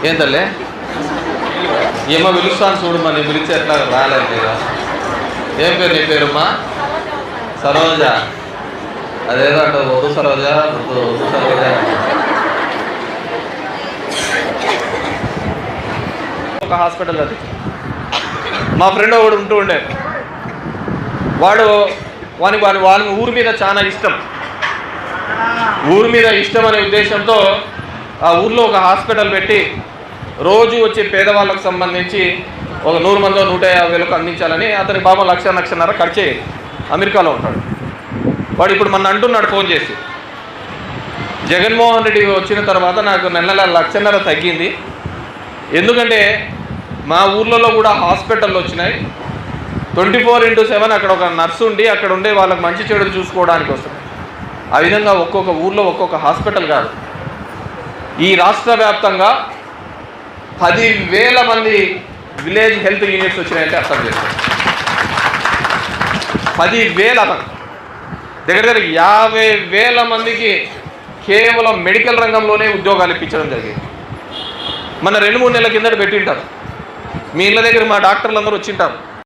ఏం తల్లే ఏమో పిలుస్తాను చూడమ్మా, నీ పిలిచి ఎట్లా రాలేదు లేదా? ఏం పేరు నీ పేరుమ్మా? సరోజ. అదేదో అంట వద్దు సరోజ, వద్దు సరోజ. ఒక హాస్పిటల్ అది మా ఫ్రెండ్ ఒకడు ఉంటూ ఉండే, వాని ఊరి మీద చాలా ఇష్టం. ఊరి మీద ఇష్టం అనే ఉద్దేశంతో ఆ ఊర్లో ఒక హాస్పిటల్ పెట్టి రోజు వచ్చే పేదవాళ్ళకు సంబంధించి ఒక 100 మందో 150,000 అందించాలని అతని బాబా 1,00,000-1,50,000 ఖర్చు అమెరికాలో ఉంటాడు. వాడు ఇప్పుడు మన అంటున్నాడు ఫోన్ చేసి, జగన్మోహన్ రెడ్డి వచ్చిన తర్వాత నాకు నెల 1,00,000 తగ్గింది. ఎందుకంటే మా ఊర్లలో కూడా హాస్పిటళ్ళు వచ్చినాయి, 24/7 అక్కడ ఒక నర్సు ఉండి అక్కడ ఉండే వాళ్ళకి మంచి చెడులు చూసుకోవడానికి వస్తుంది. ఆ విధంగా ఒక్కొక్క ఊర్లో ఒక్కొక్క హాస్పిటల్ కాదు, ఈ రాష్ట్ర వ్యాప్తంగా 10,000 మంది విలేజ్ హెల్త్ యూనిట్స్ వచ్చినాయంటే అర్థం చేస్తారు. 10,000 దగ్గర 50,000 మందికి కేవలం మెడికల్ రంగంలోనే ఉద్యోగాలు ఇప్పించడం జరిగింది. మన 2-3 నెలల కిందట పెట్టింటారు, మీ ఇళ్ళ దగ్గర మా డాక్టర్లు అందరూ వచ్చింటారు.